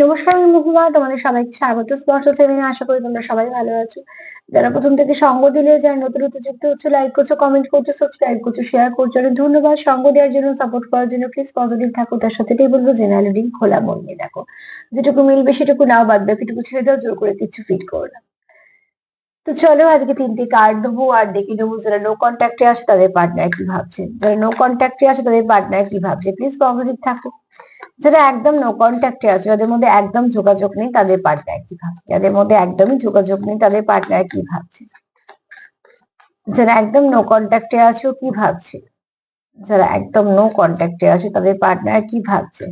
নমস্কার, আমি মহুয়া। তোমাদের সবাইকে স্বাগত স্পর্শ সেমিনে। আশা করি তোমরা সবাই ভালো আছো। যারা প্রথম থেকে সঙ্গ দিলে, যারা নতুন নতুন যুক্ত হচ্ছে, লাইক করছো, কমেন্ট করছো, সাবস্ক্রাইব করছো, শেয়ার করছো, অনেক ধন্যবাদ। সঙ্গ দেওয়ার জন্য, সাপোর্ট করার জন্য। প্লিজ পজিটিভ থাকো, তার সাথে এটাই বলবো জেনারেল রিডিং খোলা মন নিয়ে দেখো। যেটুকু মিলবে সেটুকু নাও, বাদ বাকিটুকু ছেড়ে দাও, জোর করে কিছু ফিট করো না। তো চলো আজকে 3টি কার্ড নেবো আর ডেকে নেবো। যারা নো কন্ট্যাক্টে আছে তাদের পার্টনার কি ভাবছে, যারা নো কন্ট্যাক্টে আছে তাদের পার্টনার কি ভাবছে। প্লিজ পজিটিভ থাকো। যারা একদম নো কন্ট্যাক্টে আছে, যাদের মধ্যে একদম যোগাযোগ নেই, তাদের পার্টনার কি ভাবছে। যাদের মধ্যে একদমই যোগাযোগ নেই, তাদের পার্টনার কি ভাবছে। যারা একদম নো কন্ট্যাক্টে আছো, কি ভাবছে। যারা একদম নো কন্ট্যাক্টে আছে, তাদের পার্টনার কি ভাবছে,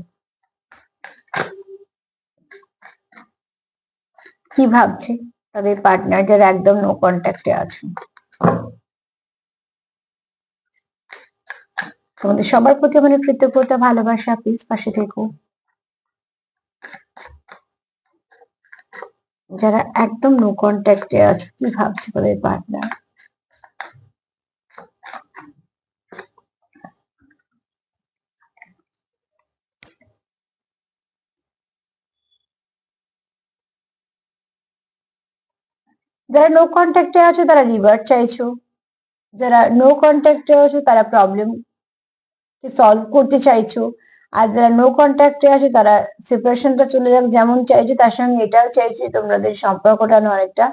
কি ভাবছে তাদের পার্টনার। যারা একদম নো কন্ট্যাক্টে আছো, তোমাদের সবার প্রতি আমার কৃতজ্ঞতা, ভালোবাসা। প্লিজ পাশে থেকো। যারা একদম নো কন্ট্যাক্টে আছো, কি ভাবছে তাদের পার্টনার। যারা নো কন্ট্যাক্টে আছো তারা রিভার্ট চাইছো। যারা নো কন্ট্যাক্টে আছো তারা প্রবলেম সলভ করতে চাইছো। আর যারা নো কন্ট্যাক্টে আছে তারা সেপারেশনটা চলে যাক যেমন চাইছো, তার সঙ্গে এটাও চাইছো তোমাদের সম্পর্কটা অনেকটা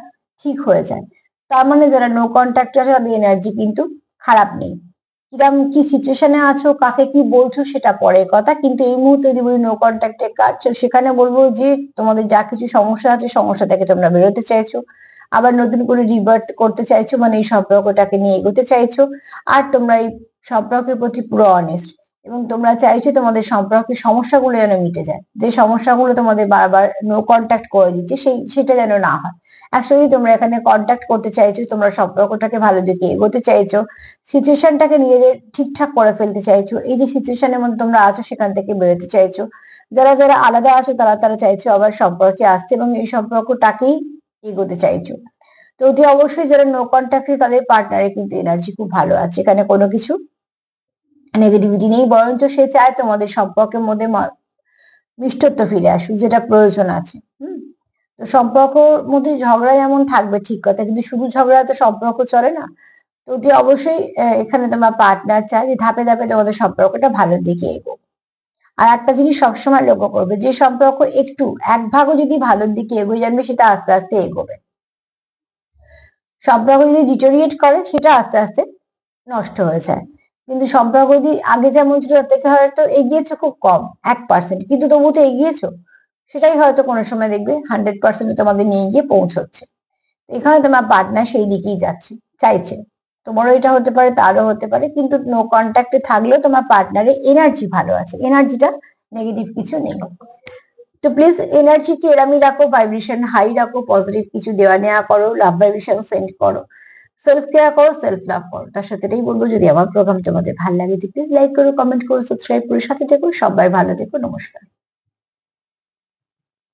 ঠিক হয়ে যায়। তার মানে যারা নো কন্ট্যাক্টে আছে তাদের এনার্জি কিন্তু খারাপ নেই। কিরম কি সিচুয়েশনে আছো, কাকে কি বলছো সেটা পরের কথা, কিন্তু এই মুহূর্তে যদি বলি নো কন্ট্যাক্টে কাটছো, সেখানে বলবো যে তোমাদের যা কিছু সমস্যা আছে, সমস্যা থেকে তোমরা বেরোতে চাইছো, আবার নতুন করে রিভার্ট করতে চাইছো, মানে এই সম্পর্কটাকে নিয়ে এগোতে চাইছো। আর তোমরা এই সম্পর্কের প্রতি পুরো অনেস্ট, এবং তোমরা চাইছো তোমাদের সম্পর্কের সমস্যাগুলো যেন মিটে যায়। যে সমস্যাগুলো তোমাদের বারবার নো কন্ট্যাক্ট করে দিচ্ছে, সেটা যেন না হয়। অ্যাকচুয়ালি তোমরা এখানে কন্ট্যাক্ট করতে চাইছো, তোমরা সম্পর্কটাকে ভালো দিকে এগোতে চাইছো, সিচুয়েশনটাকে নিজেদের ঠিকঠাক করে ফেলতে চাইছো। এই যে সিচুয়েশনের মধ্যে তোমরা আছো সেখান থেকে বেরোতে চাইছো। যারা যারা আলাদা আছো তারা তারা চাইছো আবার সম্পর্কে আসতে, এবং এই সম্পর্কটাকেই এগোতে চাইছো। তো অতি অবশ্যই যারা নো কন্ট্যাক্টে তাদের পার্টনারের কিন্তু এনার্জি খুব ভালো আছে, এখানে কোনো কিছু নেগেটিভিটি নেই, বরঞ্চ সে চায় তোমাদের সম্পর্কের মধ্যে মিষ্টত্ব ফিরে আসুক, যেটা প্রয়োজন আছে। তো সম্পর্কর মধ্যে ঝগড়া যেমন থাকবে ঠিক কথা, কিন্তু শুধু ঝগড়া তো সম্পর্ক চলে না। তো অতি অবশ্যই এখানে তোমার পার্টনার চায় যে ধাপে ধাপে তোমাদের সম্পর্কটা ভালোর দিকে এগো। আর একটা জিনিস সবসময় লক্ষ্য করবে, যে সম্পর্ক একটু এক ভাগও যদি ভালোর দিকে এগোয় যাবে, সেটা আস্তে আস্তে এগোবে। সম্পর্ক যদি ডিটোরিয়েট করে, সেটা আস্তে আস্তে নষ্ট হয়ে যায়। কিন্তু সম্পর্ক যদি আগে যেমন ছিল তার থেকে হয়তো এগিয়েছো খুব কম, 1%, কিন্তু তবুও তো এগিয়েছো, সেটাই হয়তো কোনো সময় দেখবে 100% তোমাদের নিয়ে গিয়ে পৌঁছচ্ছে। এখানে তোমার পার্টনার সেই দিকেই যাচ্ছে, চাইছে। তোমারও এটা হতে পারে, তারও হতে পারে, কিন্তু নো কন্ট্যাক্টে থাকলেও তোমার পার্টনারের এনার্জি ভালো আছে, এনার্জিটা নেগেটিভ কিছু নেই। তো প্লিজ এনার্জিকে এরামই রাখো, ভাইব্রেশন হাই রাখো, পজিটিভ কিছু দেওয়া নেওয়া করো, লাভ ভাইব্রেশন সেন্ড করো, সেলফ কেয়ার করো, সেলফ লাভ করো। তার সাথে এটাই বলবো, যদি আমার প্রোগ্রাম তোমাদের ভালো লাগে প্লিজ লাইক করো, কমেন্ট করো, সাবস্ক্রাইব করো, সাথে থেকো। সবাই ভালো থেকো। নমস্কার।